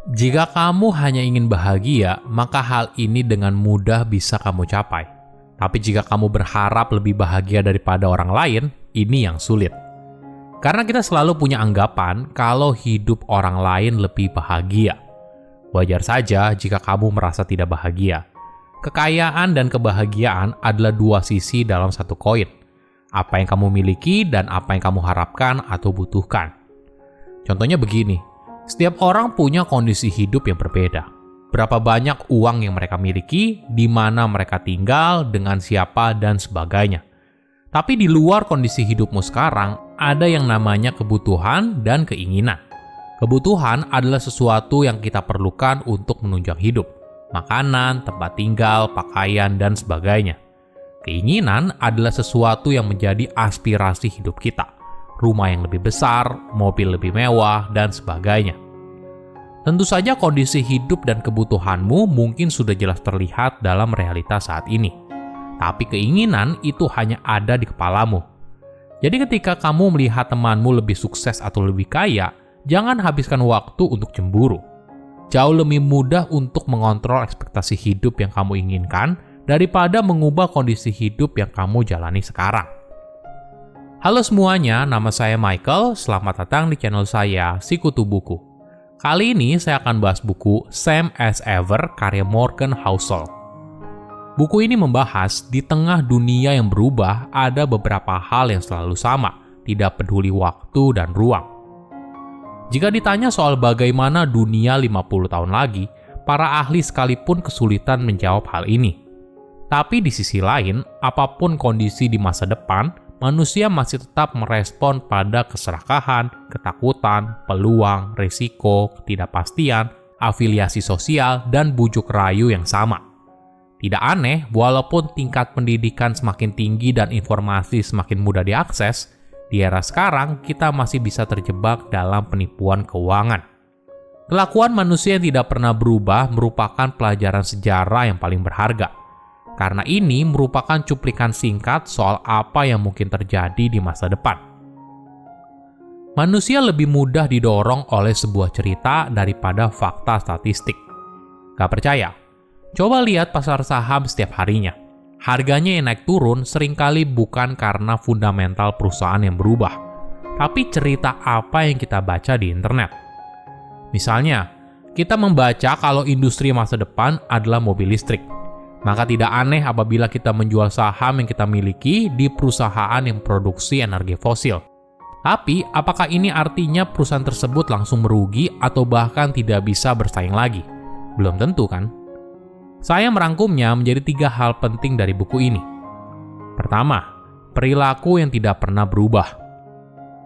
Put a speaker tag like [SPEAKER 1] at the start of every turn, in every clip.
[SPEAKER 1] Jika kamu hanya ingin bahagia, maka hal ini dengan mudah bisa kamu capai. Tapi jika kamu berharap lebih bahagia daripada orang lain, ini yang sulit. Karena kita selalu punya anggapan kalau hidup orang lain lebih bahagia. Wajar saja jika kamu merasa tidak bahagia. Kekayaan dan kebahagiaan adalah dua sisi dalam satu koin. Apa yang kamu miliki dan apa yang kamu harapkan atau butuhkan. Contohnya begini, setiap orang punya kondisi hidup yang berbeda. Berapa banyak uang yang mereka miliki, di mana mereka tinggal, dengan siapa, dan sebagainya. Tapi di luar kondisi hidupmu sekarang, ada yang namanya kebutuhan dan keinginan. Kebutuhan adalah sesuatu yang kita perlukan untuk menunjang hidup. Makanan, tempat tinggal, pakaian, dan sebagainya. Keinginan adalah sesuatu yang menjadi aspirasi hidup kita. Rumah yang lebih besar, mobil lebih mewah, dan sebagainya. Tentu saja kondisi hidup dan kebutuhanmu mungkin sudah jelas terlihat dalam realitas saat ini. Tapi keinginan itu hanya ada di kepalamu. Jadi ketika kamu melihat temanmu lebih sukses atau lebih kaya, jangan habiskan waktu untuk cemburu. Jauh lebih mudah untuk mengontrol ekspektasi hidup yang kamu inginkan daripada mengubah kondisi hidup yang kamu jalani sekarang. Halo semuanya, nama saya Michael. Selamat datang di channel saya, Sikutu Buku. Kali ini saya akan bahas buku Same as Ever karya Morgan Housel. Buku ini membahas di tengah dunia yang berubah, ada beberapa hal yang selalu sama, tidak peduli waktu dan ruang. Jika ditanya soal bagaimana dunia 50 tahun lagi, para ahli sekalipun kesulitan menjawab hal ini. Tapi di sisi lain, apapun kondisi di masa depan, manusia masih tetap merespon pada keserakahan, ketakutan, peluang, risiko, ketidakpastian, afiliasi sosial, dan bujuk rayu yang sama. Tidak aneh, walaupun tingkat pendidikan semakin tinggi dan informasi semakin mudah diakses, di era sekarang kita masih bisa terjebak dalam penipuan keuangan. Kelakuan manusia yang tidak pernah berubah merupakan pelajaran sejarah yang paling berharga. Karena ini merupakan cuplikan singkat soal apa yang mungkin terjadi di masa depan. Manusia lebih mudah didorong oleh sebuah cerita daripada fakta statistik. Gak percaya? Coba lihat pasar saham setiap harinya. Harganya yang naik turun seringkali bukan karena fundamental perusahaan yang berubah, tapi cerita apa yang kita baca di internet. Misalnya, kita membaca kalau industri masa depan adalah mobil listrik. Maka tidak aneh apabila kita menjual saham yang kita miliki di perusahaan yang produksi energi fosil. Tapi, apakah ini artinya perusahaan tersebut langsung merugi atau bahkan tidak bisa bersaing lagi? Belum tentu kan? Saya merangkumnya menjadi 3 hal penting dari buku ini. Pertama, perilaku yang tidak pernah berubah.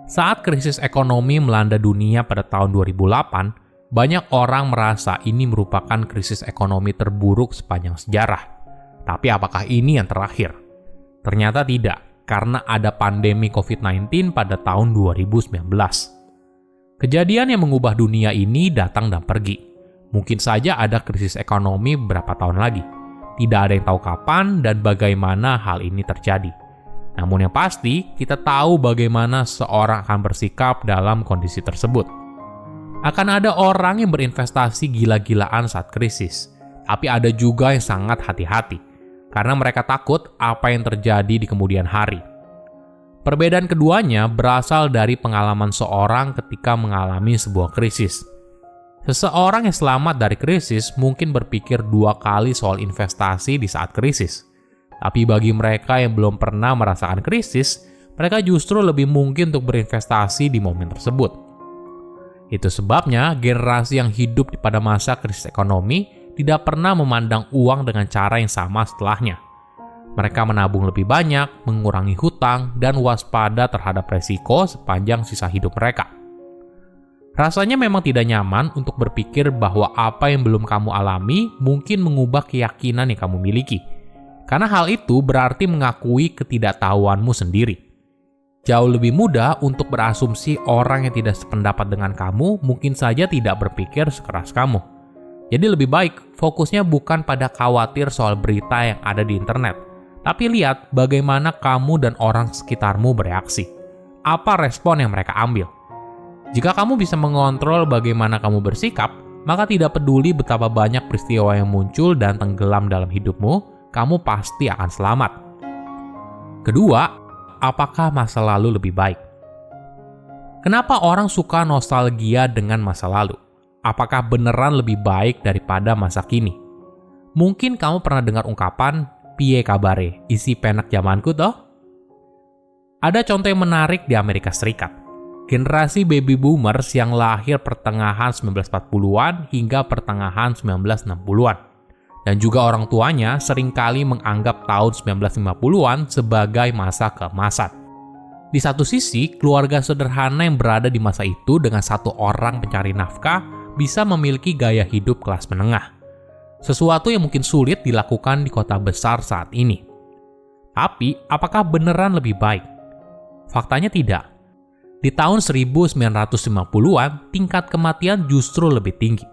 [SPEAKER 1] Saat krisis ekonomi melanda dunia pada tahun 2008, banyak orang merasa ini merupakan krisis ekonomi terburuk sepanjang sejarah. Tapi apakah ini yang terakhir? Ternyata tidak, karena ada pandemi COVID-19 pada tahun 2019. Kejadian yang mengubah dunia ini datang dan pergi. Mungkin saja ada krisis ekonomi beberapa tahun lagi. Tidak ada yang tahu kapan dan bagaimana hal ini terjadi. Namun yang pasti, kita tahu bagaimana seorang akan bersikap dalam kondisi tersebut. Akan ada orang yang berinvestasi gila-gilaan saat krisis, tapi ada juga yang sangat hati-hati, karena mereka takut apa yang terjadi di kemudian hari. Perbedaan keduanya berasal dari pengalaman seorang ketika mengalami sebuah krisis. Seseorang yang selamat dari krisis mungkin berpikir 2 kali soal investasi di saat krisis. Tapi bagi mereka yang belum pernah merasakan krisis, mereka justru lebih mungkin untuk berinvestasi di momen tersebut. Itu sebabnya generasi yang hidup pada masa krisis ekonomi tidak pernah memandang uang dengan cara yang sama setelahnya. Mereka menabung lebih banyak, mengurangi hutang, dan waspada terhadap resiko sepanjang sisa hidup mereka. Rasanya memang tidak nyaman untuk berpikir bahwa apa yang belum kamu alami mungkin mengubah keyakinan yang kamu miliki. Karena hal itu berarti mengakui ketidaktahuanmu sendiri. Jauh lebih mudah untuk berasumsi orang yang tidak sependapat dengan kamu mungkin saja tidak berpikir sekeras kamu. Jadi lebih baik fokusnya bukan pada khawatir soal berita yang ada di internet, tapi lihat bagaimana kamu dan orang sekitarmu bereaksi. Apa respon yang mereka ambil? Jika kamu bisa mengontrol bagaimana kamu bersikap, maka tidak peduli betapa banyak peristiwa yang muncul dan tenggelam dalam hidupmu, kamu pasti akan selamat. Kedua, apakah masa lalu lebih baik? Kenapa orang suka nostalgia dengan masa lalu? Apakah beneran lebih baik daripada masa kini? Mungkin kamu pernah dengar ungkapan, "Piye kabare, isi penak zamanku toh?" Ada contoh yang menarik di Amerika Serikat. Generasi baby boomers yang lahir pertengahan 1940-an hingga pertengahan 1960-an. Dan juga orang tuanya seringkali menganggap tahun 1950-an sebagai masa keemasan. Di satu sisi, keluarga sederhana yang berada di masa itu dengan satu orang pencari nafkah bisa memiliki gaya hidup kelas menengah. Sesuatu yang mungkin sulit dilakukan di kota besar saat ini. Tapi, apakah beneran lebih baik? Faktanya tidak. Di tahun 1950-an, tingkat kematian justru lebih tinggi.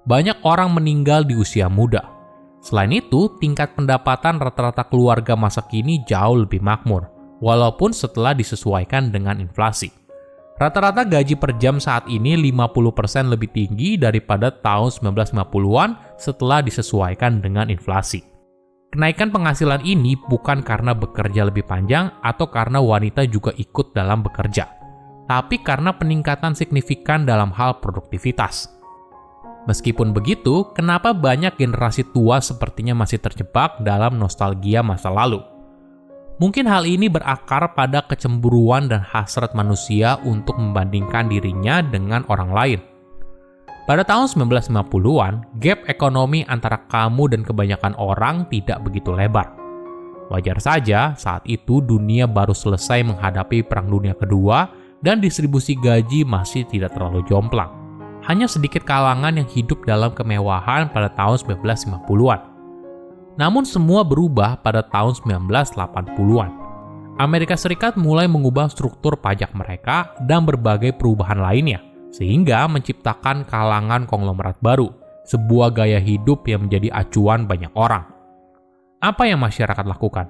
[SPEAKER 1] Banyak orang meninggal di usia muda. Selain itu, tingkat pendapatan rata-rata keluarga masa kini jauh lebih makmur, walaupun setelah disesuaikan dengan inflasi. Rata-rata gaji per jam saat ini 50% lebih tinggi daripada tahun 1950-an setelah disesuaikan dengan inflasi. Kenaikan penghasilan ini bukan karena bekerja lebih panjang atau karena wanita juga ikut dalam bekerja, tapi karena peningkatan signifikan dalam hal produktivitas. Meskipun begitu, kenapa banyak generasi tua sepertinya masih terjebak dalam nostalgia masa lalu? Mungkin hal ini berakar pada kecemburuan dan hasrat manusia untuk membandingkan dirinya dengan orang lain. Pada tahun 1950-an, gap ekonomi antara kamu dan kebanyakan orang tidak begitu lebar. Wajar saja, saat itu dunia baru selesai menghadapi Perang Dunia Kedua dan distribusi gaji masih tidak terlalu jomplang. Hanya sedikit kalangan yang hidup dalam kemewahan pada tahun 1950-an. Namun semua berubah pada tahun 1980-an. Amerika Serikat mulai mengubah struktur pajak mereka dan berbagai perubahan lainnya, sehingga menciptakan kalangan konglomerat baru, sebuah gaya hidup yang menjadi acuan banyak orang. Apa yang masyarakat lakukan?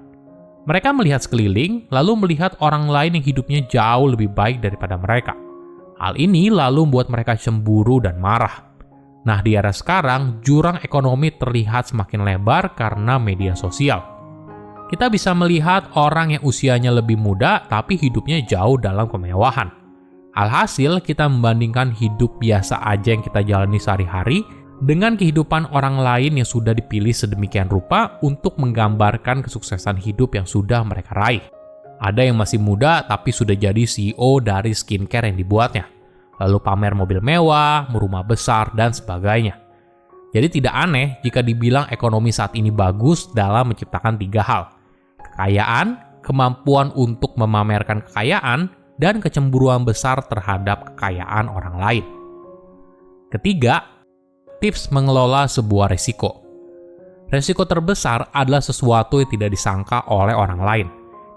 [SPEAKER 1] Mereka melihat sekeliling, lalu melihat orang lain yang hidupnya jauh lebih baik daripada mereka. Hal ini lalu membuat mereka cemburu dan marah. Nah, di era sekarang, jurang ekonomi terlihat semakin lebar karena media sosial. Kita bisa melihat orang yang usianya lebih muda tapi hidupnya jauh dalam kemewahan. Alhasil, kita membandingkan hidup biasa aja yang kita jalani sehari-hari dengan kehidupan orang lain yang sudah dipilih sedemikian rupa untuk menggambarkan kesuksesan hidup yang sudah mereka raih. Ada yang masih muda tapi sudah jadi CEO dari skincare yang dibuatnya. Lalu pamer mobil mewah, rumah besar, dan sebagainya. Jadi tidak aneh jika dibilang ekonomi saat ini bagus dalam menciptakan 3 hal. Kekayaan, kemampuan untuk memamerkan kekayaan, dan kecemburuan besar terhadap kekayaan orang lain. Ketiga, tips mengelola sebuah resiko. Resiko terbesar adalah sesuatu yang tidak disangka oleh orang lain.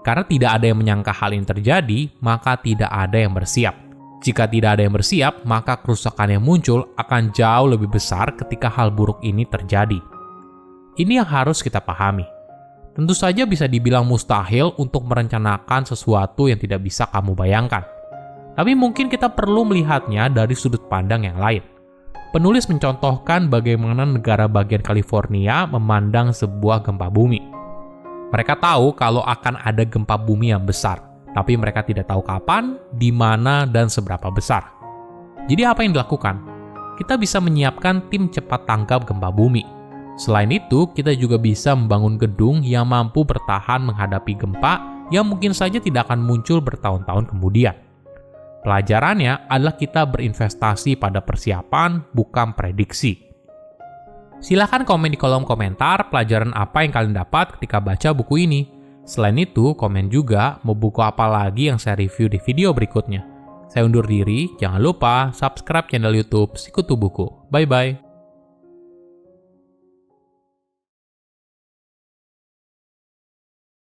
[SPEAKER 1] Karena tidak ada yang menyangka hal ini terjadi, maka tidak ada yang bersiap. Jika tidak ada yang bersiap, maka kerusakan yang muncul akan jauh lebih besar ketika hal buruk ini terjadi. Ini yang harus kita pahami. Tentu saja bisa dibilang mustahil untuk merencanakan sesuatu yang tidak bisa kamu bayangkan. Tapi mungkin kita perlu melihatnya dari sudut pandang yang lain. Penulis mencontohkan bagaimana negara bagian California memandang sebuah gempa bumi. Mereka tahu kalau akan ada gempa bumi yang besar. Tapi mereka tidak tahu kapan, di mana, dan seberapa besar. Jadi apa yang dilakukan? Kita bisa menyiapkan tim cepat tanggap gempa bumi. Selain itu, kita juga bisa membangun gedung yang mampu bertahan menghadapi gempa yang mungkin saja tidak akan muncul bertahun-tahun kemudian. Pelajarannya adalah kita berinvestasi pada persiapan, bukan prediksi. Silahkan komen di kolom komentar pelajaran apa yang kalian dapat ketika baca buku ini. Selain itu, komen juga mau buku apa lagi yang saya review di video berikutnya. Saya undur diri, jangan lupa subscribe channel YouTube Sikutu Buku. Bye-bye.